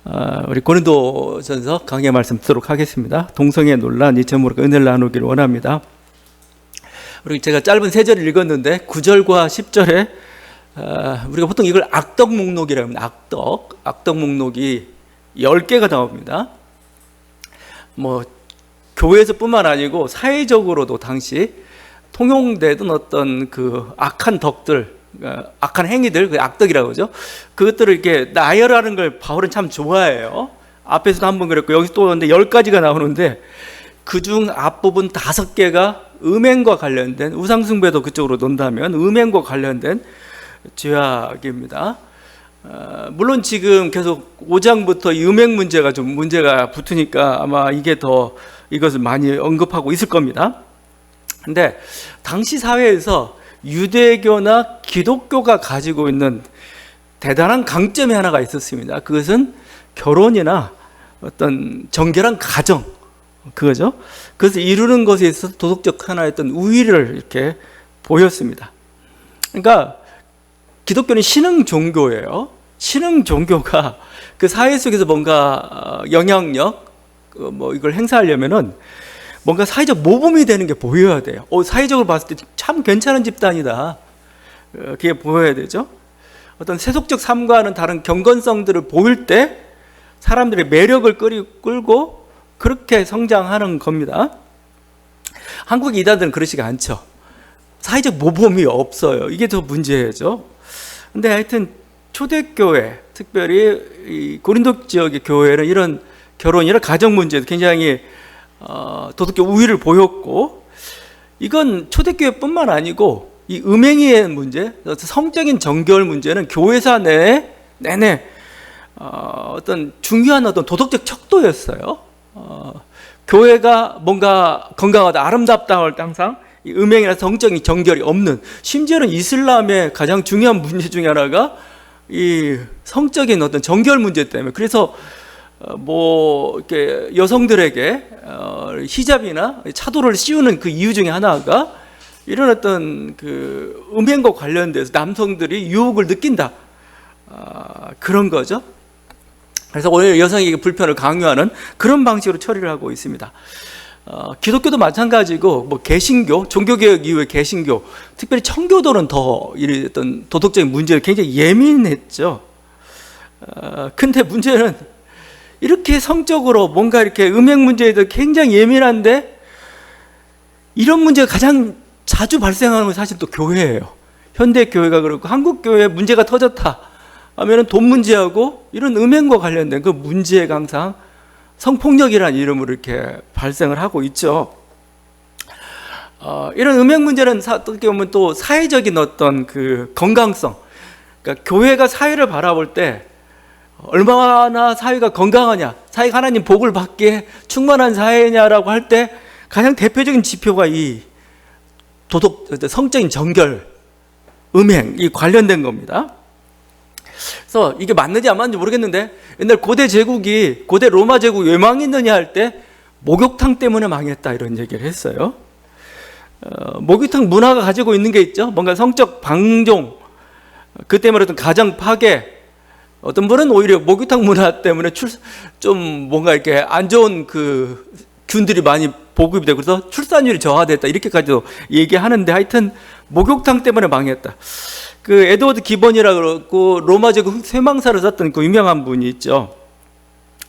우리 고린도전서 강해 말씀 듣도록 하겠습니다. 동성애 논란 이 제목으로 은혜를 나누기를 원합니다. 우리 제가 짧은 3절을 읽었는데 9절과 10절에 우리가 보통 이걸 악덕 목록이라고 합니다. 악덕 목록이 10개가 나옵니다. 뭐 교회에서뿐만 아니고 사회적으로도 당시 통용되던 어떤 그 악한 덕들, 악한 행위들, 그 악덕이라고 그러죠. 그것들을 이렇게 나열하는 걸 바울은 참 좋아해요. 앞에서도 한번 그랬고 여기서 또 10가지가 나오는데 그중 앞부분 5개가 음행과 관련된, 우상숭배도 그쪽으로 논다면 음행과 관련된 죄악입니다. 물론 지금 계속 5장부터 이 음행 문제가 좀 문제가 붙으니까 아마 이게 더 이것을 많이 언급하고 있을 겁니다. 근데 당시 사회에서 유대교나 기독교가 가지고 있는 대단한 강점이 하나가 있었습니다. 그것은 결혼이나 어떤 정결한 가정, 그거죠. 그것을 이루는 것에 있어서 도덕적 하나의 어떤 우위를 이렇게 보였습니다. 그러니까 기독교는 신흥 종교예요. 신흥 종교가 그 사회 속에서 뭔가 영향력, 뭐 이걸 행사하려면은 뭔가 사회적 모범이 되는 게 보여야 돼요. 사회적으로 봤을 때 참 괜찮은 집단이다. 그게 보여야 되죠. 어떤 세속적 삶과는 다른 경건성들을 보일 때 사람들의 매력을 끌고 그렇게 성장하는 겁니다. 한국 이단들은 그러지가 않죠. 사회적 모범이 없어요. 이게 더 문제죠. 근데 하여튼 초대교회, 특별히 이 고린도 지역의 교회는 이런 결혼이나 가정 문제도 굉장히 도덕적 우위를 보였고, 이건 초대교회뿐만 아니고 이 음행의 문제, 성적인 정결 문제는 교회사 내내 어떤 중요한 어떤 도덕적 척도였어요. 교회가 뭔가 건강하다, 아름답다 할 때 항상 이 음행이나 성적인 정결이 없는, 심지어는 이슬람의 가장 중요한 문제 중에 하나가 이 성적인 어떤 정결 문제 때문에, 그래서 뭐 이렇게 여성들에게 히잡이나 차도를 씌우는 그 이유 중에 하나가 이런 어떤 그 음행과 관련돼서 남성들이 유혹을 느낀다, 그런 거죠. 그래서 오히려 여성에게 불편을 강요하는 그런 방식으로 처리를 하고 있습니다. 기독교도 마찬가지고, 뭐 개신교, 종교개혁 이후의 개신교, 특별히 청교도는 더 이런 어떤 도덕적인 문제를 굉장히 예민했죠. 근데 문제는 이렇게 성적으로 뭔가 이렇게 음행 문제에도 굉장히 예민한데 이런 문제가 가장 자주 발생하는 건 사실 또 교회예요. 현대 교회가 그렇고, 한국 교회에 문제가 터졌다 하면은 돈 문제하고 이런 음행과 관련된 그 문제가 항상 성폭력이라는 이름으로 이렇게 발생을 하고 있죠. 이런 음행 문제는 어떻게 보면 또 사회적인 어떤 그 건강성, 그러니까 교회가 사회를 바라볼 때 얼마나 사회가 건강하냐, 사회가 하나님 복을 받기에 충만한 사회냐라고 할 때 가장 대표적인 지표가 이 성적인 정결, 음행이 관련된 겁니다. 그래서 이게 맞는지 안 맞는지 모르겠는데 옛날 고대 로마 제국이 왜 망했느냐 할 때 목욕탕 때문에 망했다, 이런 얘기를 했어요. 목욕탕 문화가 가지고 있는 게 있죠. 뭔가 성적 방종, 그 때문에 어떤 가정 파괴, 어떤 분은 오히려 목욕탕 문화 때문에 좀 뭔가 이렇게 안 좋은 그 균들이 많이 보급이 되고 그래서 출산율이 저하됐다, 이렇게까지도 얘기하는데, 하여튼 목욕탕 때문에 망했다. 그 에드워드 기본이라고 그러고 로마 제국 쇠망사를 썼던 그 유명한 분이 있죠.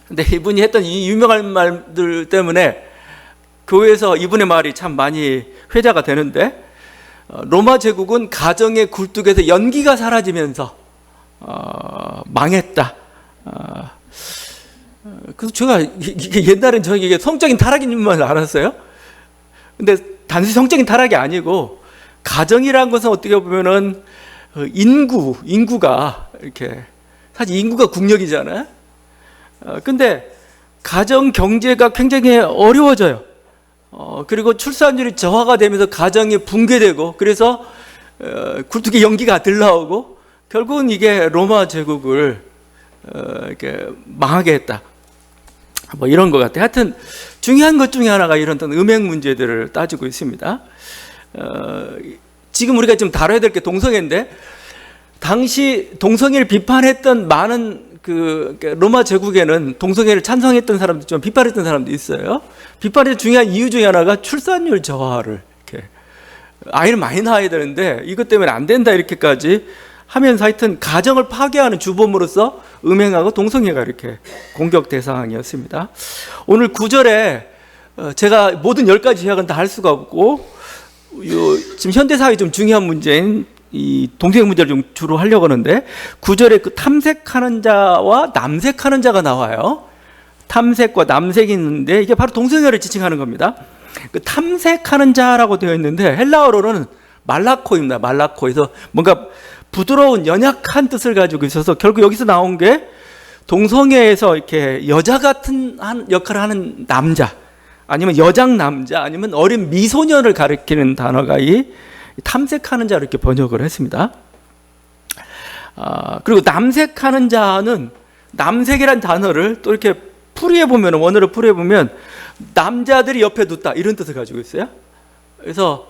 근데 이분이 했던 이 유명한 말들 때문에 교회에서 이분의 말이 참 많이 회자가 되는데, 로마 제국은 가정의 굴뚝에서 연기가 사라지면서 망했다. 그래서 제가 이게 옛날엔 저에게 이게 성적인 타락인 줄만 알았어요. 근데 단순히 성적인 타락이 아니고, 가정이라는 것은 어떻게 보면은 인구가 이렇게, 사실 인구가 국력이잖아요. 근데 가정 경제가 굉장히 어려워져요. 그리고 출산율이 저하가 되면서 가정이 붕괴되고, 그래서 굴뚝에 연기가 들나오고, 결국은 이게 로마 제국을 이렇게 망하게 했다, 뭐 이런 것 같아요. 하여튼 중요한 것 중에 하나가 이런 음행 문제들을 따지고 있습니다. 지금 우리가 좀 다뤄야 될 게 동성애인데, 당시 동성애를 비판했던 많은 로마 제국에는 동성애를 찬성했던 사람도 좀 비판했던 사람도 있어요. 비판의 중요한 이유 중에 하나가 출산율 저하를, 이렇게 아이를 많이 낳아야 되는데 이것 때문에 안 된다 이렇게까지 하면서 하여튼 가정을 파괴하는 주범으로서 음행하고 동성애가 이렇게 공격 대상이었습니다. 오늘 9절에 제가 모든 10가지 요약은 다 할 수가 없고 지금 현대사회 좀 중요한 문제인 이 동성애 문제를 좀 주로 하려고 하는데 9절에 그 탐색하는 자와 남색하는 자가 나와요. 탐색과 남색이 있는데 이게 바로 동성애를 지칭하는 겁니다. 그 탐색하는 자라고 되어 있는데 헬라어로는 말라코입니다. 말라코에서 뭔가 부드러운 연약한 뜻을 가지고 있어서 결국 여기서 나온 게 동성애에서 이렇게 여자 같은 역할을 하는 남자, 아니면 여장 남자, 아니면 어린 미소년을 가리키는 단어가 이 탐색하는 자를 이렇게 번역을 했습니다. 그리고 남색하는 자는 남색이란 단어를 또 이렇게 풀이해 보면, 원어를 풀이해 보면 남자들이 옆에 뒀다 이런 뜻을 가지고 있어요. 그래서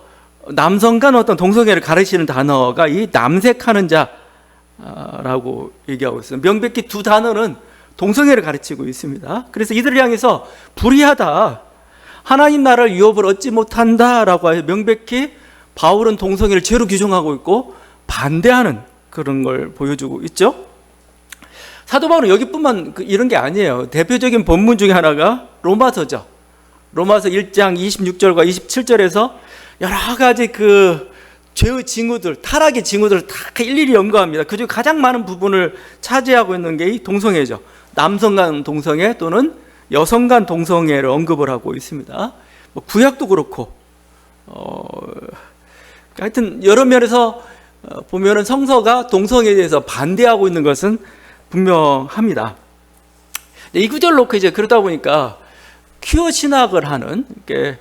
남성 간 어떤 동성애를 가르치는 단어가 이 남색하는 자라고 얘기하고 있어요. 명백히 두 단어는 동성애를 가르치고 있습니다. 그래서 이들을 향해서 불의하다, 하나님 나라를 유업을 얻지 못한다라고 명백히 바울은 동성애를 죄로 규정하고 있고 반대하는 그런 걸 보여주고 있죠. 사도 바울은 여기뿐만 이런 게 아니에요. 대표적인 본문 중에 하나가 로마서죠. 로마서 1장 26절과 27절에서 여러 가지 그 죄의 징후들, 타락의 징후들을 다 일일이 연구합니다. 그중 가장 많은 부분을 차지하고 있는 게 이 동성애죠. 남성 간 동성애 또는 여성 간 동성애를 언급을 하고 있습니다. 뭐 구약도 그렇고, 하여튼 여러 면에서 보면은 성서가 동성애에 대해서 반대하고 있는 것은 분명합니다. 이 구절 놓고 이제 그러다 보니까 퀴어 신학을 하는, 이렇게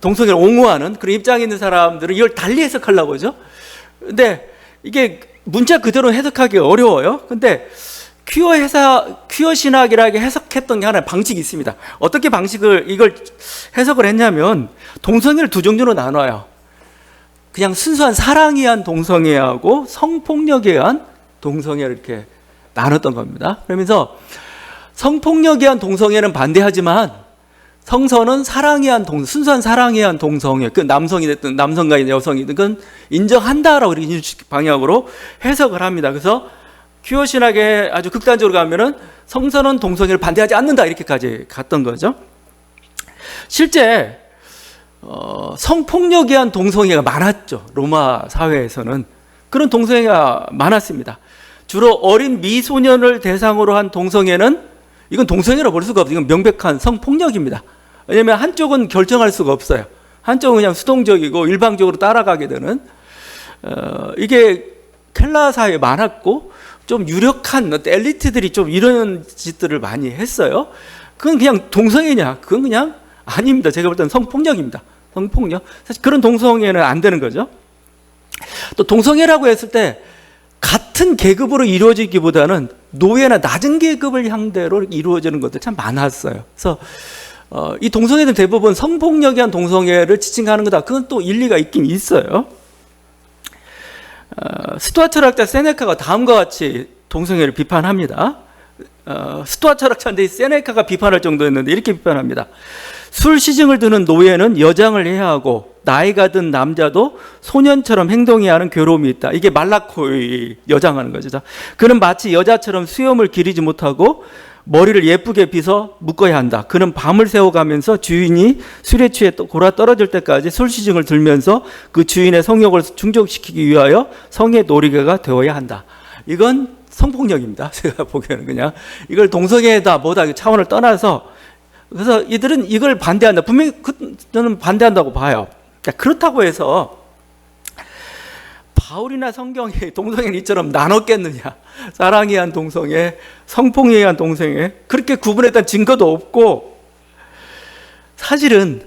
동성애를 옹호하는 그런 입장에 있는 사람들은 이걸 달리 해석하려고 하죠. 근데 이게 문자 그대로 해석하기 어려워요. 근데 퀴어 신학이라고 해석했던 게 하나의 방식이 있습니다. 어떻게 이걸 해석을 했냐면 동성애를 두 종류로 나눠요. 그냥 순수한 사랑에 의한 동성애하고 성폭력에 의한 동성애를 이렇게 나눴던 겁니다. 그러면서 성폭력에 의한 동성애는 반대하지만 성서는 사랑에 의한 순수한 사랑에 의한 동성애, 그 남성이 됐든 남성과 여성이든 그건 인정한다라고 이런 방향으로 해석을 합니다. 그래서 퀴어 신학에 아주 극단적으로 가면은 성서는 동성애를 반대하지 않는다 이렇게까지 갔던 거죠. 실제 성폭력에 의한 동성애가 많았죠. 로마 사회에서는 그런 동성애가 많았습니다. 주로 어린 미소년을 대상으로 한 동성애는 이건 동성애로 볼 수가 없어요. 이건 명백한 성폭력입니다. 왜냐하면 한쪽은 결정할 수가 없어요. 한쪽은 그냥 수동적이고 일방적으로 따라가게 되는 이게 켈라 사회에 많았고 좀 유력한 엘리트들이 좀 이런 짓들을 많이 했어요. 그건 그냥 동성애냐? 그건 그냥 아닙니다. 제가 볼 때는 성폭력입니다. 성폭력. 사실 그런 동성애는 안 되는 거죠. 또 동성애라고 했을 때 같은 계급으로 이루어지기보다는 노예나 낮은 계급을 상대로 이루어지는 것들 참 많았어요. 그래서 이 동성애는 대부분 성폭력에 의한 동성애를 지칭하는 거다. 그건 또 일리가 있긴 있어요. 스토아 철학자 세네카가 다음과 같이 동성애를 비판합니다. 스토아 철학자인데 세네카가 비판할 정도였는데 이렇게 비판합니다. 술 시증을 드는 노예는 여장을 해야 하고 나이가 든 남자도 소년처럼 행동해야 하는 괴로움이 있다. 이게 말라코의 여장하는 거죠. 그는 마치 여자처럼 수염을 기르지 못하고 머리를 예쁘게 빗어 묶어야 한다. 그는 밤을 새워가면서 주인이 술에 취해 골아 떨어질 때까지 술 시증을 들면서 그 주인의 성욕을 충족시키기 위하여 성의 놀이개가 되어야 한다. 이건 성폭력입니다. 제가 보기에는 그냥 이걸 동성애다 뭐다 차원을 떠나서, 그래서 이들은 이걸 반대한다. 분명히 저는 반대한다고 봐요. 그렇다고 해서 바울이나 성경이 동성애를 이처럼 나눴겠느냐? 사랑에 의한 동성애, 성폭력에 의한 동성애, 그렇게 구분했던 증거도 없고, 사실은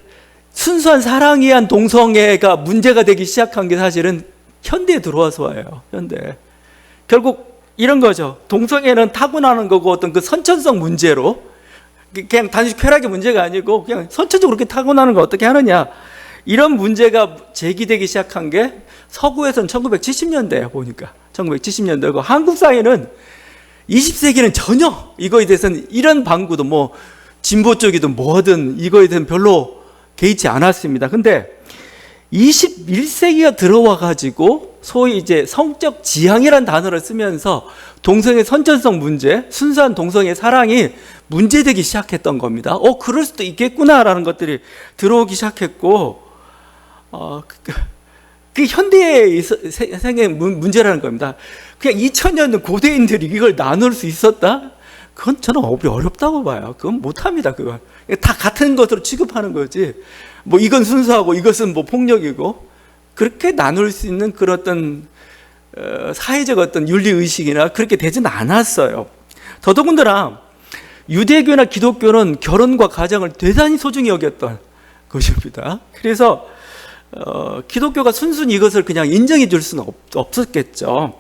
순수한 사랑에 의한 동성애가 문제가 되기 시작한 게 사실은 현대에 들어와서 와요. 현대. 결국 이런 거죠. 동성애는 타고나는 거고 어떤 그 선천성 문제로, 그냥 단지 쾌락의 문제가 아니고 그냥 선천적으로 그렇게 타고나는 거 어떻게 하느냐, 이런 문제가 제기되기 시작한 게 서구에서는 1970년대에 보니까 1970년대고, 한국 사회는 20세기는 전혀 이거에 대해서는 이런 방구도 뭐 진보 쪽이든 뭐든 이거에 대해서는 별로 개의치 않았습니다. 근데 21세기가 들어와 가지고 소위 이제 성적 지향이라는 단어를 쓰면서 동성애 선천성 문제, 순수한 동성애 사랑이 문제되기 시작했던 겁니다. 그럴 수도 있겠구나라는 것들이 들어오기 시작했고, 그 현대에 생긴 문제라는 겁니다. 그냥 2000년 고대인들이 이걸 나눌 수 있었다? 그건 저는 어렵다고 봐요. 그건 못합니다. 그건 다 같은 것으로 취급하는 거지. 뭐 이건 순수하고 이것은 뭐 폭력이고, 그렇게 나눌 수 있는 그런 어떤 사회적 어떤 윤리 의식이나 그렇게 되지는 않았어요. 더더군다나 유대교나 기독교는 결혼과 가정을 대단히 소중히 여겼던 것입니다. 그래서 기독교가 순순히 이것을 그냥 인정해 줄 수는 없었겠죠.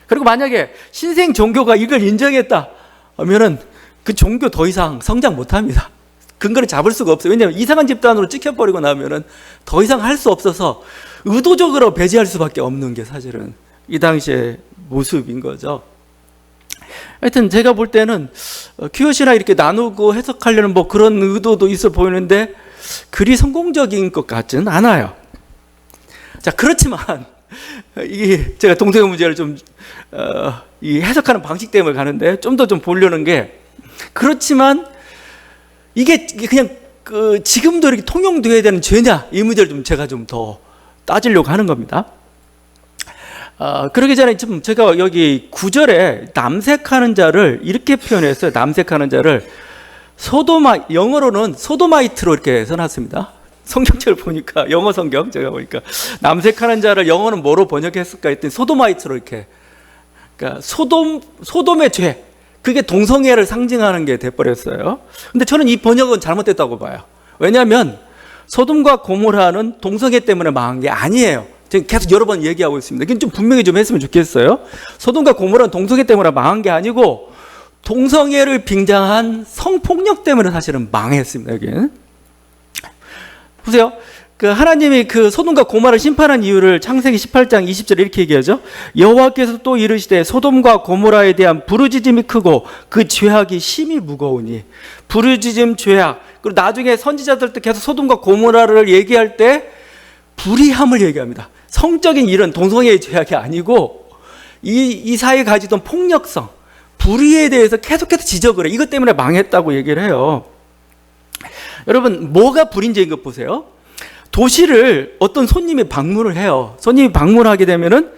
그리고 만약에 신생 종교가 이걸 인정했다 하면은 그 종교 더 이상 성장 못 합니다. 근거를 잡을 수가 없어요. 왜냐하면 이상한 집단으로 찍혀버리고 나면은 더 이상 할 수 없어서 의도적으로 배제할 수밖에 없는 게 사실은 이 당시의 모습인 거죠. 하여튼 제가 볼 때는 큐엇이나 이렇게 나누고 해석하려는 뭐 그런 의도도 있어 보이는데 그리 성공적인 것 같지는 않아요. 자, 그렇지만 이게 제가 동성애 문제를 좀 이 해석하는 방식 때문에 가는데 좀 더 좀 보려는 게, 그렇지만 이게 그냥 지금도 이렇게 통용돼야 되는 죄냐, 이 문제를 좀 제가 좀 더 따지려고 하는 겁니다. 그러기 전에 좀 제가 여기 9절에 남색하는 자를 이렇게 표현했어요. 남색하는 자를 영어로는 소도마이트로 이렇게 써놨습니다. 성경책을 보니까, 영어 성경 제가 보니까 남색하는 자를 영어는 뭐로 번역했을까 했더니 소도마이트로 이렇게, 그러니까 소돔의 죄, 그게 동성애를 상징하는 게 돼버렸어요. 근데 저는 이 번역은 잘못됐다고 봐요. 왜냐하면 소돔과 고모라는 동성애 때문에 망한 게 아니에요. 제가 계속 여러 번 얘기하고 있습니다. 이건 좀 분명히 좀 했으면 좋겠어요. 소돔과 고모라는 동성애 때문에 망한 게 아니고 동성애를 빙자한 성폭력 때문에 사실은 망했습니다. 여기는 보세요. 하나님이 소돔과 고모라를 심판한 이유를 창세기 18장 20절에 이렇게 얘기하죠. 여호와께서 또 이르시되 소돔과 고모라에 대한 부르짖음이 크고 그 죄악이 심히 무거우니. 부르짖음, 죄악. 그리고 나중에 선지자들도 계속 소돔과 고모라를 얘기할 때 불의함을 얘기합니다. 성적인 일은 동성애의 죄악이 아니고 이 사회에 가지던 폭력성, 불의에 대해서 계속해서 지적을 해. 이것 때문에 망했다고 얘기를 해요. 여러분, 뭐가 불인죄인 것 보세요. 도시를 어떤 손님이 방문을 해요. 손님이 방문하게 되면은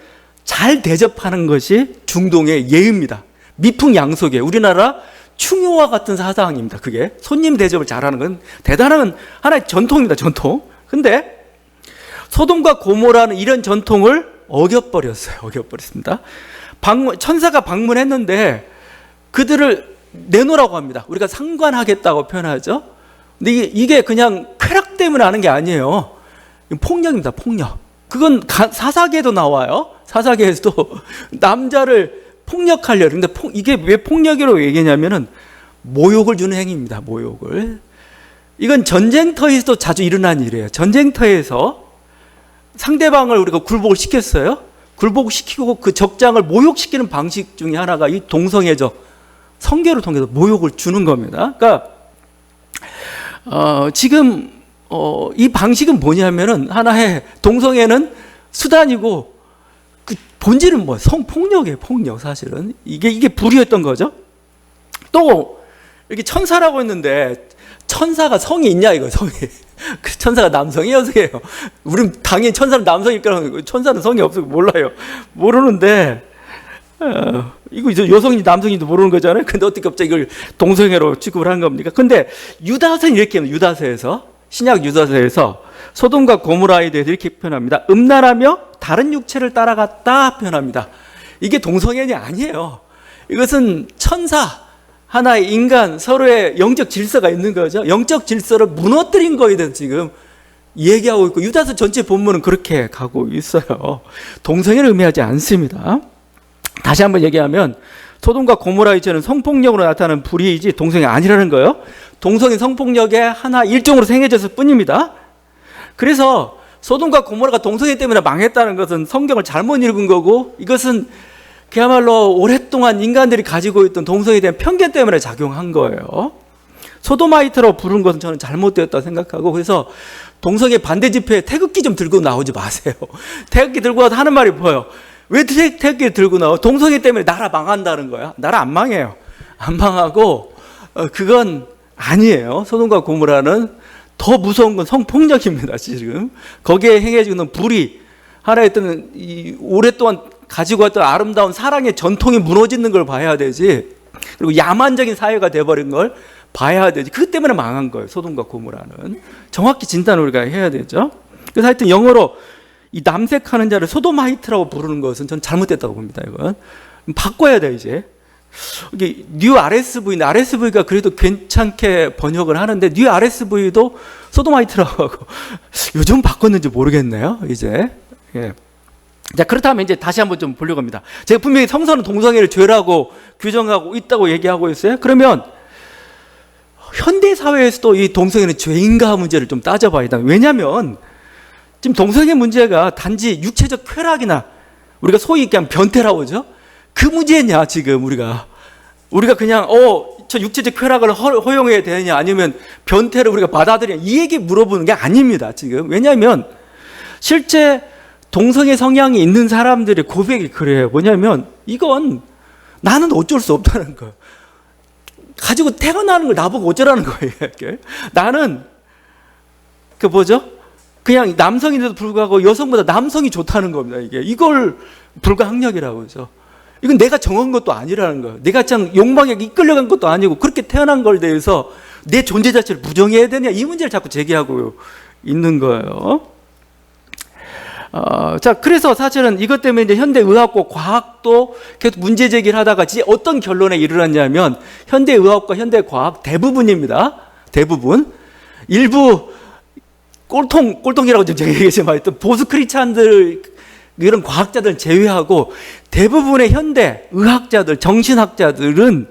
잘 대접하는 것이 중동의 예입니다. 미풍양속이에요. 우리나라 충효와 같은 사상입니다. 그게 손님 대접을 잘하는 건 대단한 하나의 전통입니다. 전통. 근데 소돔과 고모라는 이런 전통을 어겨버렸어요. 어겨버렸습니다. 천사가 방문했는데 그들을 내놓으라고 합니다. 우리가 상관하겠다고 표현하죠. 근데 이게 그냥 쾌락 때문에 하는 게 아니에요. 폭력입니다. 폭력. 그건 사사계에도 나와요. 사사계에서도 남자를 폭력하려. 근데 이게 왜 폭력이라고 얘기하냐면은 모욕을 주는 행위입니다. 모욕을. 이건 전쟁터에서도 자주 일어난 일이에요. 전쟁터에서 상대방을 우리가 굴복을 시켰어요. 굴복을 시키고 그 적장을 모욕시키는 방식 중에 하나가 이 동성애적 성계를 통해서 모욕을 주는 겁니다. 그러니까 지금 이 방식은 뭐냐면은 하나의 동성애는 수단이고 그 본질은 뭐 성폭력이에요. 폭력. 사실은 이게 불의였던 거죠. 또 이렇게 천사라고 했는데 천사가 성이 있냐 이거. 성이 그 천사가 남성이 여성이에요. 우린 당연히 천사는 남성이니까 천사는 성이 없어서 몰라요. 모르는데 이거 이제 여성인지 남성인지도 모르는 거잖아요. 근데 어떻게 갑자기 이걸 동성애로 취급을 한 겁니까? 근데 유다서는 이렇게 합니다. 유다서에서, 신약 유다서에서 소돔과 고모라에 대해서 이렇게 표현합니다. 음란하며 다른 육체를 따라갔다 표현합니다. 이게 동성애는 아니에요. 이것은 천사, 하나의 인간, 서로의 영적 질서가 있는 거죠. 영적 질서를 무너뜨린 거에 대해서 지금 얘기하고 있고, 유다서 전체 본문은 그렇게 가고 있어요. 동성애를 의미하지 않습니다. 다시 한번 얘기하면 소돔과 고모라의 죄는 성폭력으로 나타나는 불의이지 동성애 아니라는 거예요. 동성애 성폭력의 하나 일종으로 생겨졌을 뿐입니다. 그래서 소돔과 고모라가 동성애 때문에 망했다는 것은 성경을 잘못 읽은 거고, 이것은 그야말로 오랫동안 인간들이 가지고 있던 동성애에 대한 편견 때문에 작용한 거예요. 소도마이트라고 부른 것은 저는 잘못되었다고 생각하고, 그래서 동성애 반대 집회에 태극기 좀 들고 나오지 마세요. 태극기 들고 와서 하는 말이 뭐예요? 왜 태극기를 들고 나와? 동성애 때문에 나라 망한다는 거야? 나라 안 망해요. 안 망하고 그건 아니에요. 소돔과 고모라는 더 무서운 건 성폭력입니다. 지금 거기에 행해지는 불이 하나의 어떤 이 오랫동안 가지고 왔던 아름다운 사랑의 전통이 무너지는 걸 봐야 되지, 그리고 야만적인 사회가 돼버린 걸 봐야 되지. 그것 때문에 망한 거예요. 소돔과 고모라는. 정확히 진단을 우리가 해야 되죠. 그래서 하여튼 영어로 이 남색하는 자를 소도마이트라고 부르는 것은 저는 잘못됐다고 봅니다. 이건 바꿔야 돼. 이제 이게 뉴 RSV인데, RSV가 그래도 괜찮게 번역을 하는데 뉴 RSV도 소도마이트라고 하고 요즘 바꿨는지 모르겠네요. 이제 예. 자, 그렇다면 이제 다시 한번 좀 보려고 합니다. 제가 분명히 성서는 동성애를 죄라고 규정하고 있다고 얘기하고 있어요. 그러면 현대 사회에서도 이 동성애는 죄인가 문제를 좀 따져봐야 된다. 왜냐하면 지금 동성애 문제가 단지 육체적 쾌락이나 우리가 소위 얘기하면 변태라고 하죠. 그 문제냐 지금 우리가 그냥 저 육체적 쾌락을 허용해야 되느냐 아니면 변태를 우리가 받아들이냐 이 얘기 물어보는 게 아닙니다. 지금 왜냐하면 실제 동성애 성향이 있는 사람들의 고백이 그래요. 뭐냐면 이건 나는 어쩔 수 없다는 거예요. 가지고 태어나는 걸 나보고 어쩌라는 거예요. 이렇게. 나는 그냥 남성인데도 불구하고 여성보다 남성이 좋다는 겁니다. 이걸 불가항력이라고 하죠. 이건 내가 정한 것도 아니라는 거예요. 내가 참 욕망에 이끌려간 것도 아니고 그렇게 태어난 걸 대해서 내 존재 자체를 부정해야 되냐 이 문제를 자꾸 제기하고 있는 거예요. 자, 그래서 사실은 이것 때문에 이제 현대 의학과 과학도 계속 문제 제기를 하다가 어떤 결론에 이르렀냐면 현대 의학과 현대 과학 대부분입니다. 대부분. 일부 꼴통이라고 좀 얘기하지만 보수 크리스찬들 이런 과학자들 제외하고 대부분의 현대 의학자들, 정신학자들은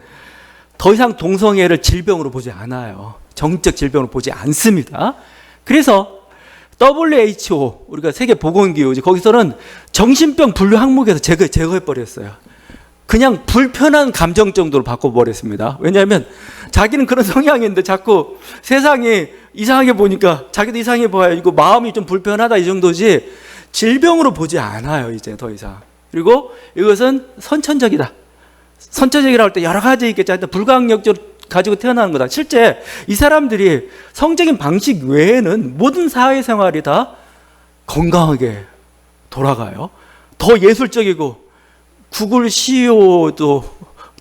더 이상 동성애를 질병으로 보지 않아요. 정적 질병으로 보지 않습니다. 그래서 WHO, 우리가 세계보건기구, 거기서는 정신병 분류 항목에서 제거해버렸어요. 그냥 불편한 감정 정도로 바꿔버렸습니다. 왜냐하면 자기는 그런 성향인데 자꾸 세상이 이상하게 보니까 자기도 이상하게 보아요. 이거 마음이 좀 불편하다 이 정도지 질병으로 보지 않아요. 이제 더 이상. 그리고 이것은 선천적이다. 선천적이라고 할 때 여러 가지 있겠죠. 불가항력적으로 가지고 태어나는 거다. 실제 이 사람들이 성적인 방식 외에는 모든 사회생활이 다 건강하게 돌아가요. 더 예술적이고 구글 CEO도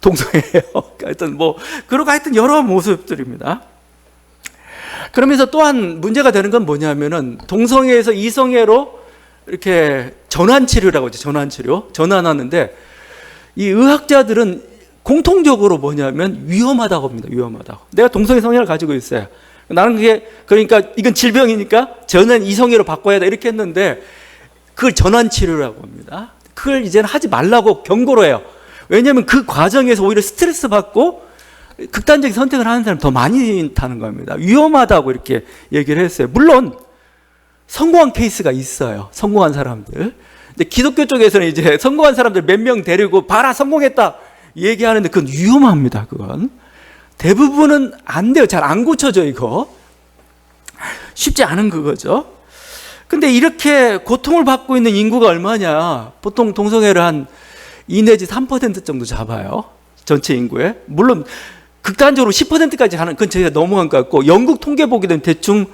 동성애예요. 하여튼 여러 모습들입니다. 그러면서 또한 문제가 되는 건 뭐냐면은 동성애에서 이성애로 이렇게 전환치료라고 하죠. 전환하는데 이 의학자들은 공통적으로 뭐냐면 위험하다고 합니다. 위험하다고. 내가 동성애 성향을 가지고 있어요. 나는 그러니까 이건 질병이니까 저는 이성애로 바꿔야 돼 이렇게 했는데 그걸 전환치료라고 합니다. 그걸 이제는 하지 말라고 경고를 해요. 왜냐하면 그 과정에서 오히려 스트레스 받고 극단적인 선택을 하는 사람이 더 많이 타는 겁니다. 위험하다고 이렇게 얘기를 했어요. 물론 성공한 케이스가 있어요. 성공한 사람들. 근데 기독교 쪽에서는 이제 성공한 사람들 몇 명 데리고 봐라 성공했다 얘기하는데 그건 위험합니다. 그건 대부분은 안 돼요. 잘 안 고쳐져. 이거 쉽지 않은 그거죠. 근데 이렇게 고통을 받고 있는 인구가 얼마냐? 보통 동성애를 한 2 내지 3% 정도 잡아요. 전체 인구에. 물론 극단적으로 10%까지 가는 그건 저희가 넘어간 것 같고 영국 통계 보게 되면 대충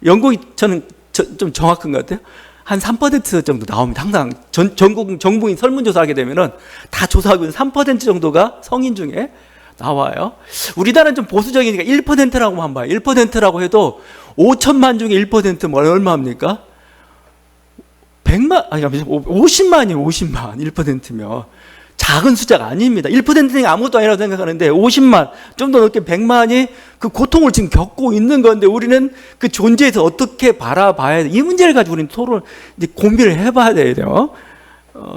영국이 저는 좀 정확한 것 같아요. 한 3% 정도 나옵니다. 항상 전국 정부인 설문조사하게 되면은 다 조사하고 있는 3% 정도가 성인 중에 나와요. 우리나라는 좀 보수적이니까 1%라고 한번 봐요. 1%라고 해도 5천만 중에 1%면 얼마입니까? 50만이에요. 50만 1%면 작은 숫자가 아닙니다. 1%는 아무것도 아니라고 생각하는데 50만 좀 더 넘게 100만이 그 고통을 지금 겪고 있는 건데 우리는 그 존재에서 어떻게 바라봐야 돼? 이 문제를 가지고 우리는 토론 이제 고민을 해봐야 돼요.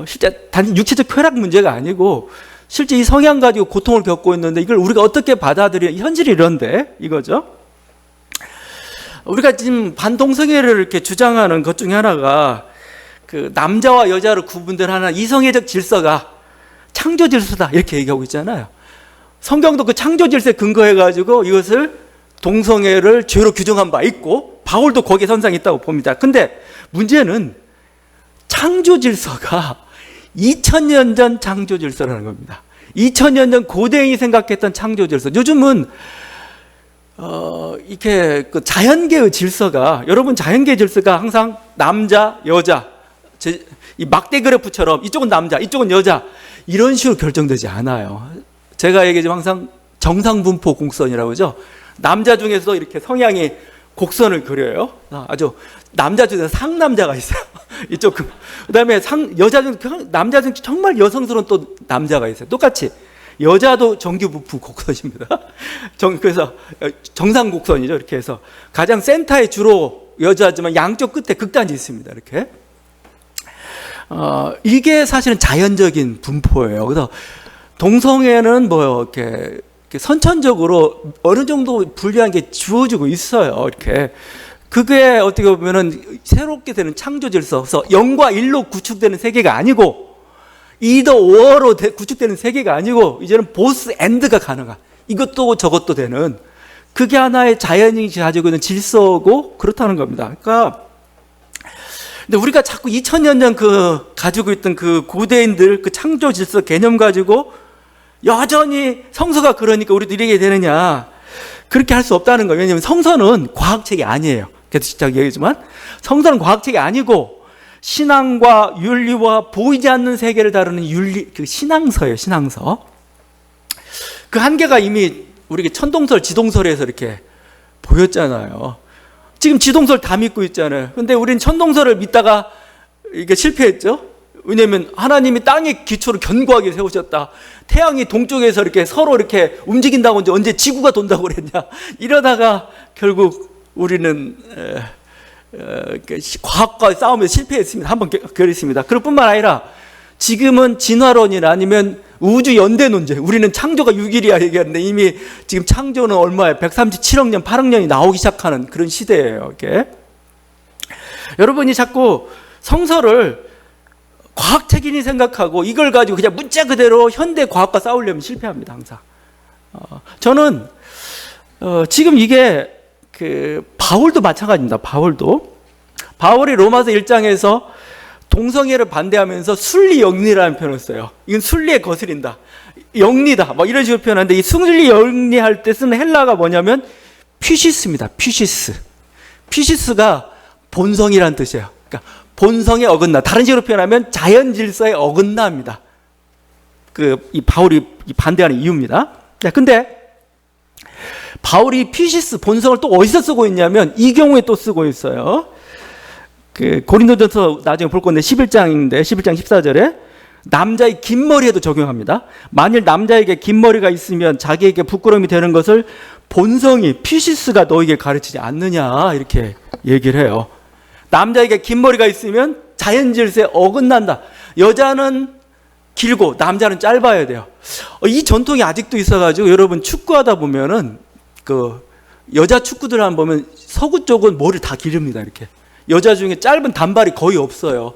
실제 단지 육체적 쾌락 문제가 아니고 실제 이 성향 가지고 고통을 겪고 있는데 이걸 우리가 어떻게 받아들여야 현실이 이런데 이거죠. 우리가 지금 반동성애를 이렇게 주장하는 것 중에 하나가 그 남자와 여자로 구분될 하나 이성애적 질서가 창조 질서다 이렇게 얘기하고 있잖아요. 성경도 그 창조 질서에 근거해가지고 이것을 동성애를 죄로 규정한 바 있고 바울도 거기에 선상이 있다고 봅니다. 근데 문제는 창조 질서가 2000년 전 창조 질서라는 겁니다. 2000년 전 고대인이 생각했던 창조 질서. 요즘은 이렇게 그 자연계의 질서가, 여러분 자연계 질서가 항상 남자, 여자, 이 막대 그래프처럼 이쪽은 남자, 이쪽은 여자 이런 식으로 결정되지 않아요. 제가 얘기하지만 항상 정상분포 곡선이라고 하죠. 남자 중에서 이렇게 성향이 곡선을 그려요. 아주 남자 중에서 상남자가 있어요. 이쪽 그다음에 여자 중 남자 중 정말 여성스러운 또 남자가 있어요. 똑같이 여자도 정규분포 곡선입니다. 그래서 정상 곡선이죠. 이렇게 해서 가장 센터에 주로 여자지만 양쪽 끝에 극단이 있습니다. 이렇게 이게 사실은 자연적인 분포예요. 그래서 동성애는 뭐 이렇게 선천적으로 어느 정도 불리한 게 주어지고 있어요. 이렇게 그게 어떻게 보면은 새롭게 되는 창조 질서. 그래서 0과 1로 구축되는 세계가 아니고 2더 5로 구축되는 세계가 아니고 이제는 보스 엔드가 가능한, 이것도 저것도 되는, 그게 하나의 자연이 가지고 있는 질서고 그렇다는 겁니다. 그러니까 근데 우리가 자꾸 2000년 전 그 가지고 있던 그 고대인들 그 창조 질서 개념 가지고 여전히 성서가 그러니까 우리도 이렇게 되느냐, 그렇게 할 수 없다는 거예요. 왜냐하면 성서는 과학책이 아니에요. 계속 시작 얘기지만 성서는 과학책이 아니고 신앙과 윤리와 보이지 않는 세계를 다루는 윤리, 그 신앙서예요. 신앙서. 그 한계가 이미 우리 천동설, 지동설에서 이렇게 보였잖아요. 지금 지동설 다 믿고 있잖아요. 근데 우리는 천동설을 믿다가 이게 실패했죠. 왜냐하면 하나님이 땅의 기초를 견고하게 세우셨다. 태양이 동쪽에서 이렇게 서로 이렇게 움직인다고 언제 지구가 돈다고 그랬냐. 이러다가 결국 우리는 과학과의 싸움에서 실패했습니다. 한번 그랬습니다. 그럴 뿐만 아니라 지금은 진화론이나 아니면 우주 연대 논제, 우리는 창조가 6일이야 얘기하는데 이미 지금 창조는 얼마에 137억 년, 8억 년이 나오기 시작하는 그런 시대예요. 이게 여러분이 자꾸 성서를 과학책이니 생각하고 이걸 가지고 그냥 문자 그대로 현대 과학과 싸우려면 실패합니다. 항상. 저는 지금 이게 그 바울도 마찬가지입니다. 바울이 로마서 1장에서 동성애를 반대하면서 순리 영리라는 표현을 써요. 이건 순리에 거스린다, 영리다, 뭐 이런 식으로 표현하는데 이 순리 영리할 때 쓰는 헬라가 뭐냐면 피시스입니다. 피시스가 본성이라는 뜻이에요. 그러니까 본성에 어긋나, 다른 식으로 표현하면 자연 질서에 어긋나입니다. 이 바울이 반대하는 이유입니다. 근데 바울이 피시스 본성을 또 어디서 쓰고 있냐면 이 경우에 또 쓰고 있어요. 그 고린도전서 나중에 볼 건데 11장인데 11장 14절에 남자의 긴 머리에도 적용합니다. 만일 남자에게 긴 머리가 있으면 자기에게 부끄러움이 되는 것을 본성이 피시스가 너에게 가르치지 않느냐 이렇게 얘기를 해요. 남자에게 긴 머리가 있으면 자연 질서에 어긋난다. 여자는 길고 남자는 짧아야 돼요. 이 전통이 아직도 있어가지고 여러분 축구하다 보면은 그 여자 축구들 한번 보면 서구 쪽은 머리를 다 기릅니다. 이렇게 여자 중에 짧은 단발이 거의 없어요.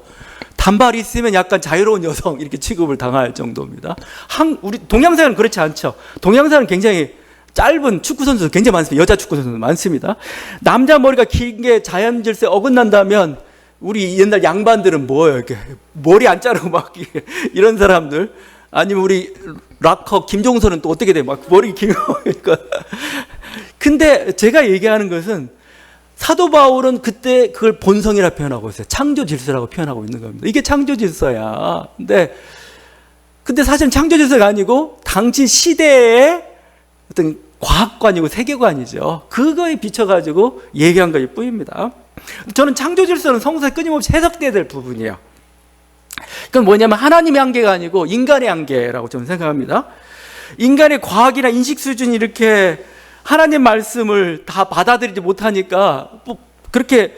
단발이 있으면 약간 자유로운 여성 이렇게 취급을 당할 정도입니다. 우리 동양사는 그렇지 않죠. 동양사는 굉장히 짧은 축구 선수들 굉장히 많습니다. 여자 축구 선수들 많습니다. 남자 머리가 긴 게 자연 질서에 어긋난다면 우리 옛날 양반들은 뭐예요? 이렇게 머리 안 자르고 막 이런 사람들, 아니면 우리 락커 김종선은 또 어떻게 돼? 막 머리 긴 거. 그러니까. 근데 제가 얘기하는 것은 사도 바울은 그때 그걸 본성이라 표현하고 있어요. 창조 질서라고 표현하고 있는 겁니다. 이게 창조 질서야. 근데 사실은 창조 질서가 아니고 당시 시대의 어떤 과학관이고 세계관이죠. 그거에 비춰가지고 얘기한 것일 뿐입니다. 저는 창조 질서는 성서에 끊임없이 해석돼야 될 부분이에요. 그건 뭐냐면 하나님의 한계가 아니고 인간의 한계라고 저는 생각합니다. 인간의 과학이나 인식 수준이 이렇게 하나님 말씀을 다 받아들이지 못하니까 그렇게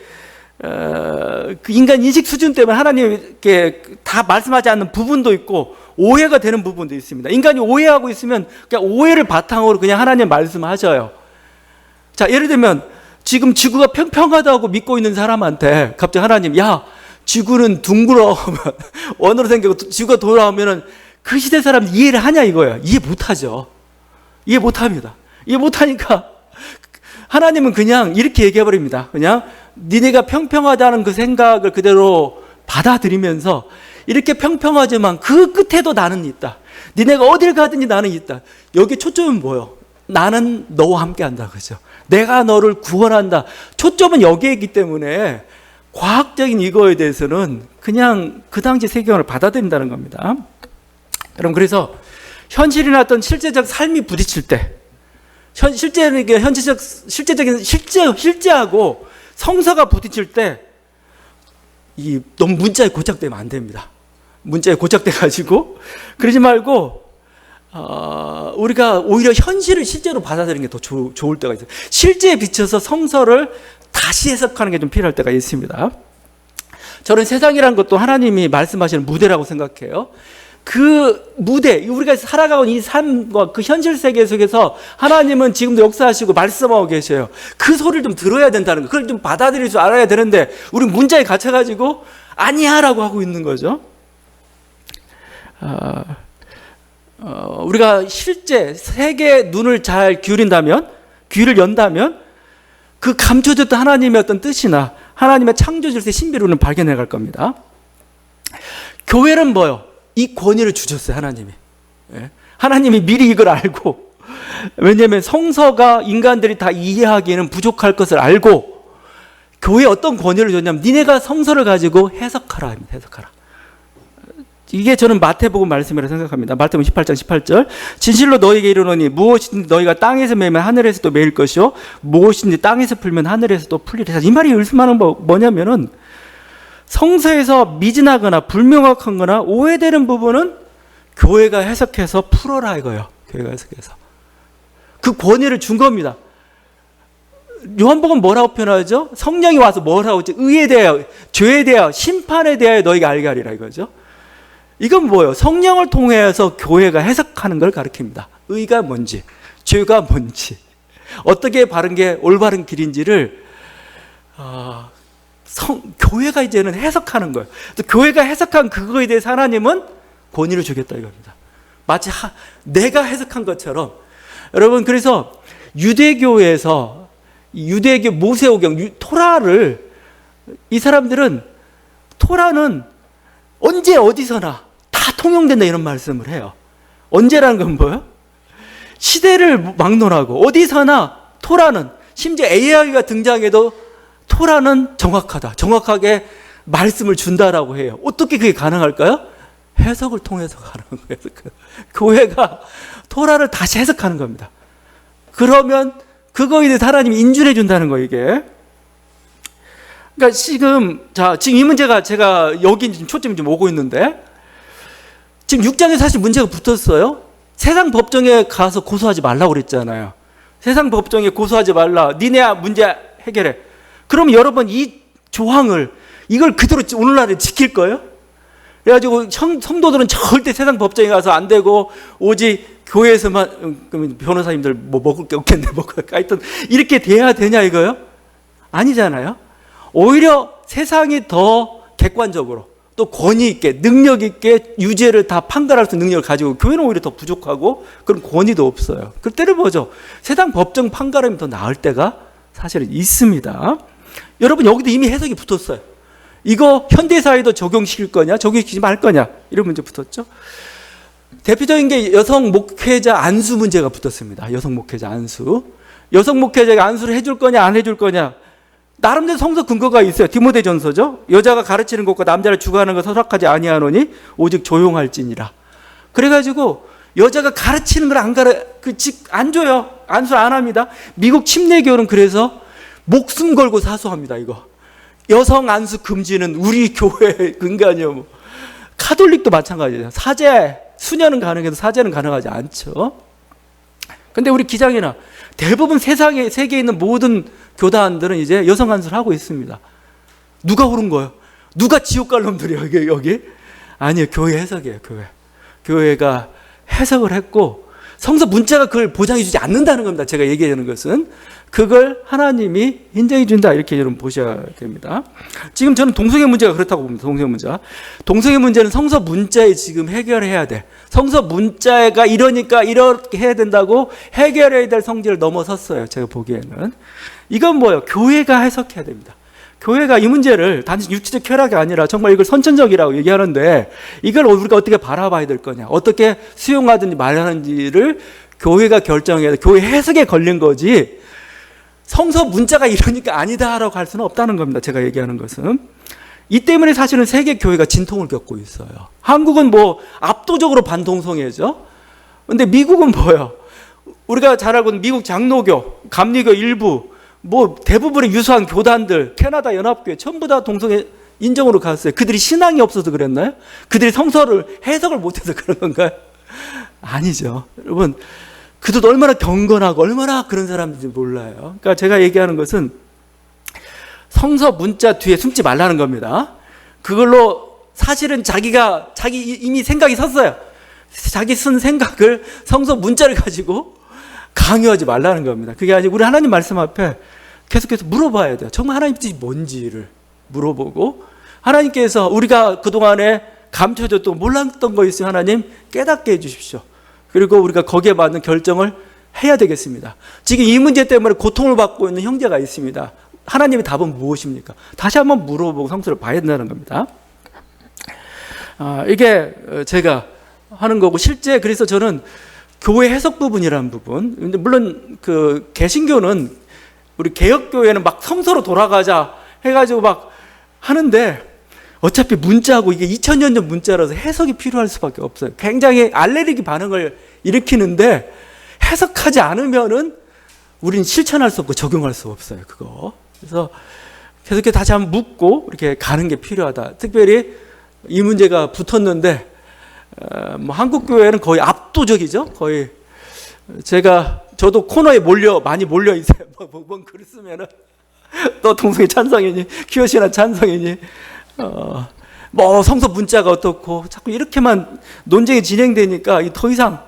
그 인간 인식 수준 때문에 하나님께 다 말씀하지 않는 부분도 있고 오해가 되는 부분도 있습니다. 인간이 오해하고 있으면 그냥 오해를 바탕으로 그냥 하나님 말씀하셔요. 자, 예를 들면 지금 지구가 평평하다고 믿고 있는 사람한테 갑자기 하나님, 야, 지구는 둥그러 원으로 생기고 지구가 돌아오면은 그 시대 사람 이해를 하냐 이거예요. 이해 못하죠. 이해 못합니다. 이해 못하니까 하나님은 그냥 이렇게 얘기해버립니다. 그냥 니네가 평평하다는 그 생각을 그대로 받아들이면서 이렇게 평평하지만 그 끝에도 나는 있다. 니네가 어딜 가든지 나는 있다. 여기 초점은 뭐예요? 나는 너와 함께 한다. 그죠? 내가 너를 구원한다. 초점은 여기에 있기 때문에 과학적인 이거에 대해서는 그냥 그 당시 세계관을 받아들인다는 겁니다. 여러분, 그래서 현실이나 어떤 실제적 삶이 부딪힐 때, 실제하고 성서가 부딪힐 때, 너무 문자에 고착되면 안 됩니다. 문자에 고착돼가지고, 그러지 말고, 우리가 오히려 현실을 실제로 받아들이는 게 더 좋을 때가 있어요. 실제에 비춰서 성서를 다시 해석하는 게 좀 필요할 때가 있습니다. 저는 세상이라는 것도 하나님이 말씀하시는 무대라고 생각해요. 그 무대, 우리가 살아가고 있는 이 삶과 그 현실 세계 속에서 하나님은 지금도 역사하시고 말씀하고 계셔요. 그 소리를 좀 들어야 된다는 거, 그걸 좀 받아들일 줄 알아야 되는데 우리 문자에 갇혀가지고 아니야 라고 하고 있는 거죠. 우리가 실제 세계의 눈을 잘 기울인다면, 귀를 연다면 그 감춰졌던 하나님의 어떤 뜻이나 하나님의 창조 질서의 신비를 발견해 갈 겁니다. 교회는 뭐요? 이 권위를 주셨어요, 하나님이. 하나님이 미리 이걸 알고, 왜냐하면 성서가 인간들이 다 이해하기에는 부족할 것을 알고, 교회에 어떤 권위를 줬냐면 니네가 성서를 가지고 해석하라 합니다. 해석하라. 이게 저는 마태복음 말씀이라고 생각합니다. 마태복음 18장 18절. 진실로 너희에게 이르노니 무엇이든지 너희가 땅에서 매면 하늘에서도 매일 것이요 무엇이든지 땅에서 풀면 하늘에서도 풀리리라. 이 말이 의미하는 뭐냐면은 성서에서 미진하거나 불명확한 거나 오해되는 부분은 교회가 해석해서 풀어라 이거예요. 교회가 해석해서. 그 권위를 준 겁니다. 요한복음 뭐라고 표현하죠? 성령이 와서 뭐라고 하지? 의에 대하여, 죄에 대하여, 심판에 대하여 너희가 알게 하리라 이거죠. 이건 뭐예요? 성령을 통해서 교회가 해석하는 걸 가르칩니다. 의가 뭔지, 죄가 뭔지, 어떻게 바른 게 올바른 길인지를 교회가 이제는 해석하는 거예요. 또 교회가 해석한 그거에 대해서 하나님은 권위를 주겠다 이겁니다. 마치 내가 해석한 것처럼. 여러분, 그래서 유대교에서 유대교 모세오경 토라를, 이 사람들은 토라는 언제 어디서나 다 통용된다 이런 말씀을 해요. 언제라는 건 뭐예요? 시대를 막론하고 어디서나 토라는, 심지어 AI가 등장해도 토라는 정확하다, 정확하게 말씀을 준다라고 해요. 어떻게 그게 가능할까요? 해석을 통해서 가능한 거예요. 교회가 토라를 다시 해석하는 겁니다. 그러면 그거에 대해서 하나님이 인준해 준다는 거예요, 이게. 그러니까 지금 이 문제가 제가 여기 지금 초점이 좀 오고 있는데, 지금 6장에 사실 문제가 붙었어요. 세상 법정에 가서 고소하지 말라고 그랬잖아요. 세상 법정에 고소하지 말라. 니네 문제 해결해. 그럼 여러분 이 조항을, 이걸 그대로 오늘날에 지킬 거예요? 그래가지고 성도들은 절대 세상 법정에 가서 안 되고 오직 교회에서만, 그럼 변호사님들 뭐 먹을 게 없겠네, 하여튼 이렇게 돼야 되냐 이거요? 아니잖아요. 오히려 세상이 더 객관적으로 또 권위 있게, 능력 있게 유죄를 다 판결할 수 있는 능력을 가지고, 교회는 오히려 더 부족하고 그런 권위도 없어요. 그때를 보죠. 세상 법정 판결하면 더 나을 때가 사실은 있습니다. 여러분, 여기도 이미 해석이 붙었어요. 이거 현대사회도 적용시킬 거냐, 적용시키지 말 거냐, 이런 문제 붙었죠. 대표적인 게 여성 목회자 안수 문제가 붙었습니다. 여성 목회자 안수. 여성 목회자가 안수를 해줄 거냐 안 해줄 거냐, 나름대로 성서 근거가 있어요. 디모데전서죠. 여자가 가르치는 것과 남자를 주관하는 것 허락하지 아니하노니 오직 조용할지니라. 그래가지고 여자가 가르치는 걸 안 줘요. 안수 안 합니다. 미국 침례교는 그래서 목숨 걸고 사수합니다. 이거 여성 안수 금지는 우리 교회 근간이요. 카톨릭도 마찬가지예요. 사제 수녀는 가능해도 사제는 가능하지 않죠. 근데 우리 기장이나 대부분 세계에 있는 모든 교단들은 이제 여성 안수를 하고 있습니다. 누가 옳은 거예요? 누가 지옥 갈 놈들이에요, 여기? 아니에요. 교회 해석이에요, 교회가 해석을 했고, 성서 문자가 그걸 보장해 주지 않는다는 겁니다. 제가 얘기하는 것은 그걸 하나님이 인정해 준다, 이렇게 여러분 보셔야 됩니다. 지금 저는 동성애 문제가 그렇다고 봅니다. 동성애 문제는 성서 문자에 지금 해결해야 돼. 성서 문자가 이러니까 이렇게 해야 된다고 해결해야 될 성질을 넘어섰어요. 제가 보기에는 이건 뭐예요? 교회가 해석해야 됩니다. 교회가 이 문제를 단지 육체적 쾌락이 아니라 정말 이걸 선천적이라고 얘기하는데, 이걸 우리가 어떻게 바라봐야 될 거냐, 어떻게 수용하든지 말하는지를 교회가 결정해야 돼. 교회 해석에 걸린 거지 성서 문자가 이러니까 아니다라고 할 수는 없다는 겁니다. 제가 얘기하는 것은 이 때문에 사실은 세계 교회가 진통을 겪고 있어요. 한국은 뭐 압도적으로 반동성애죠. 근데 미국은 뭐예요? 우리가 잘 알고 있는 미국 장로교, 감리교 일부, 뭐 대부분의 유수한 교단들, 캐나다 연합교회 전부 다 동성애 인정으로 갔어요. 그들이 신앙이 없어서 그랬나요? 그들이 성서를 해석을 못해서 그런 건가요? 아니죠. 여러분, 그들도 얼마나 경건하고 얼마나 그런 사람인지 몰라요. 그러니까 제가 얘기하는 것은 성서 문자 뒤에 숨지 말라는 겁니다. 그걸로 사실은 자기 이미 생각이 섰어요. 자기 쓴 생각을 성서 문자를 가지고 강요하지 말라는 겁니다. 그게 아니고 우리 하나님 말씀 앞에 계속해서 물어봐야 돼요. 정말 하나님 뜻이 뭔지를 물어보고, 하나님께서 우리가 그동안에 감춰졌던 몰랐던 거 있으면 하나님 깨닫게 해주십시오. 그리고 우리가 거기에 맞는 결정을 해야 되겠습니다. 지금 이 문제 때문에 고통을 받고 있는 형제가 있습니다. 하나님의 답은 무엇입니까? 다시 한번 물어보고 성서를 봐야 된다는 겁니다. 이게 제가 하는 거고, 실제 그래서 저는 교회 해석 부분이라는 부분, 근데 물론 그 개신교는 우리 개혁교회는 막 성서로 돌아가자 해가지고 막 하는데, 어차피 문자고 이게 2000년 전 문자라서 해석이 필요할 수밖에 없어요. 굉장히 알레르기 반응을 일으키는데 해석하지 않으면은 우린 실천할 수 없고 적용할 수 없어요, 그거. 그래서 계속해서 다시 한번 묻고 이렇게 가는 게 필요하다. 특별히 이 문제가 붙었는데 뭐 한국 교회는 거의 압도적이죠. 거의 저도 코너에 많이 몰려 있어요. 뭔 글 쓰면은 또 동성애 찬성이니 키워시나 찬성이니 뭐 성서 문자가 어떻고 자꾸 이렇게만 논쟁이 진행되니까 더 이상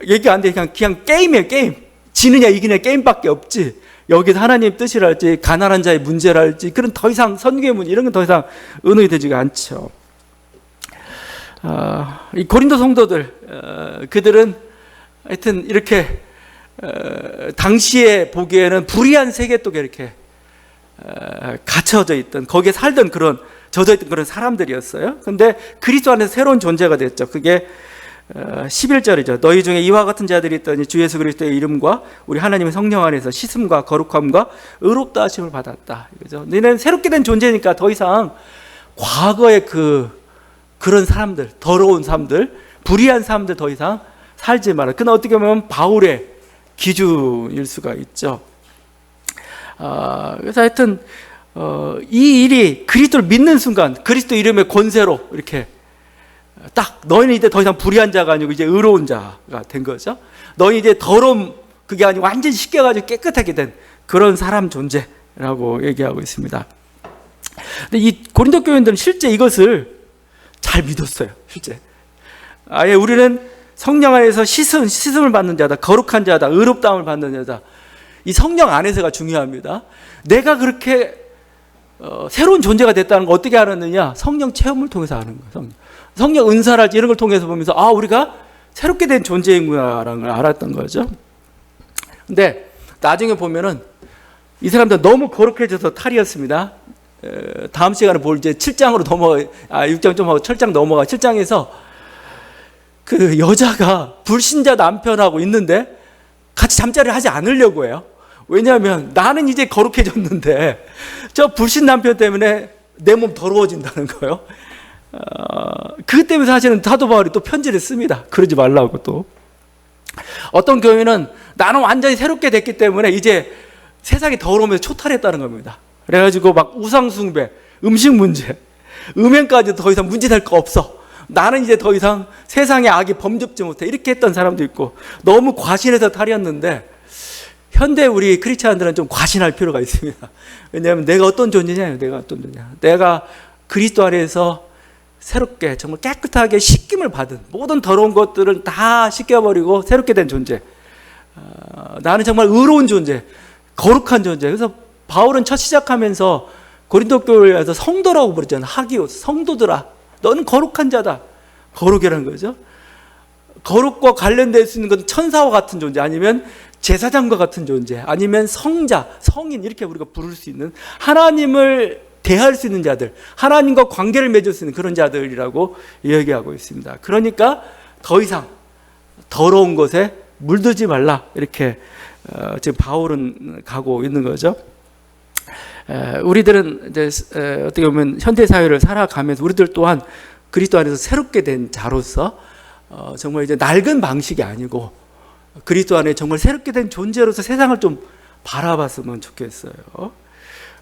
얘기 안 돼. 그냥 게임이에요, 게임. 지느냐 이기냐 게임밖에 없지. 여기서 하나님 뜻이랄지 가난한 자의 문제랄지 그런 더 이상 선교의 문제 이런 건 더 이상 은은히 되지가 않죠. 이 고린도 성도들 그들은 하여튼 이렇게 당시에 보기에는 불의한 세계 속에 이렇게 갇혀져 있던, 거기에 살던 그런 젖어 있던 그런 사람들이었어요. 근데 그리스도 안에서 새로운 존재가 됐죠. 그게 11절이죠. 너희 중에 이와 같은 자들이 있더니 주 예수 그리스도의 이름과 우리 하나님의 성령 안에서 씻음과 거룩함과 의롭다 하심을 받았다. 그죠? 너희는 새롭게 된 존재니까 더 이상 과거의 그런 사람들, 더러운 사람들, 불의한 사람들 더 이상 살지 마라. 그건 어떻게 보면 바울의 기준일 수가 있죠. 그래서 하여튼 이 일이 그리스도를 믿는 순간 그리스도 이름의 권세로 이렇게 딱 너희는 이제 더 이상 불의한 자가 아니고 이제 의로운 자가 된 거죠. 너희 이제 더러움 그게 아니고 완전히 씻겨가지고 깨끗하게 된 그런 사람 존재라고 얘기하고 있습니다. 근데 이 고린도 교인들은 실제 이것을 잘 믿었어요. 실제 아예 우리는 성령 안에서 씻음을 받는 자다, 거룩한 자다, 의롭다함을 받는 자다. 이 성령 안에서가 중요합니다. 내가 그렇게 새로운 존재가 됐다는 걸 어떻게 알았느냐? 성령 체험을 통해서 아는 거예요. 성령 은사랄지 이런 걸 통해서 보면서 우리가 새롭게 된 존재인구나라는 걸 알았던 거죠. 근데 나중에 보면은 이 사람들 너무 거룩해져서 탈이었습니다. 다음 시간에 볼 이제 7장으로 6장 좀 하고 7장 넘어가. 7장에서 그 여자가 불신자 남편하고 있는데 같이 잠자리를 하지 않으려고 해요. 왜냐하면 나는 이제 거룩해졌는데 저 불신 남편 때문에 내 몸 더러워진다는 거예요. 그 때문에 사실은 사도 바울이 또 편지를 씁니다. 그러지 말라고. 또 어떤 교회는 나는 완전히 새롭게 됐기 때문에 이제 세상이 더러우면서 초탈했다는 겁니다. 그래가지고 막 우상숭배, 음식 문제, 음행까지도 더 이상 문제될 거 없어. 나는 이제 더 이상 세상의 악이 범접지 못해. 이렇게 했던 사람도 있고 너무 과신해서 탈이었는데 현대 우리 크리스찬들은 좀 과신할 필요가 있습니다. 왜냐하면 내가 어떤 존재냐? 내가 그리스도 안에서 새롭게 정말 깨끗하게 씻김을 받은 모든 더러운 것들을 다 씻겨버리고 새롭게 된 존재. 나는 정말 의로운 존재, 거룩한 존재. 그래서 바울은 첫 시작하면서 고린도 교회에서 성도라고 부르잖아요. 하기오스, 성도들아, 너는 거룩한 자다. 거룩이라는 거죠. 거룩과 관련될 수 있는 건 천사와 같은 존재, 아니면 제사장과 같은 존재, 아니면 성자, 성인, 이렇게 우리가 부를 수 있는, 하나님을 대할 수 있는 자들, 하나님과 관계를 맺을 수 있는 그런 자들이라고 이야기하고 있습니다. 그러니까 더 이상 더러운 것에 물들지 말라, 이렇게 지금 바울은 가고 있는 거죠. 우리들은 이제 어떻게 보면 현대 사회를 살아가면서 우리들 또한 그리스도 안에서 새롭게 된 자로서 정말 이제 낡은 방식이 아니고 그리스도 안에 정말 새롭게 된 존재로서 세상을 좀 바라봤으면 좋겠어요.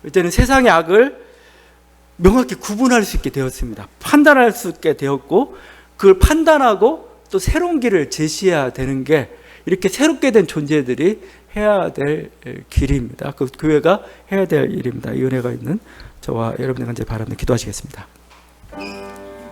이제는 세상의 악을 명확히 구분할 수 있게 되었습니다. 판단할 수 있게 되었고, 그걸 판단하고 또 새로운 길을 제시해야 되는 게 이렇게 새롭게 된 존재들이 해야 될 길입니다. 그 교회가 해야 될 일입니다. 이 은혜가 있는 저와 여러분의 간절히 바랍니다. 기도하시겠습니다.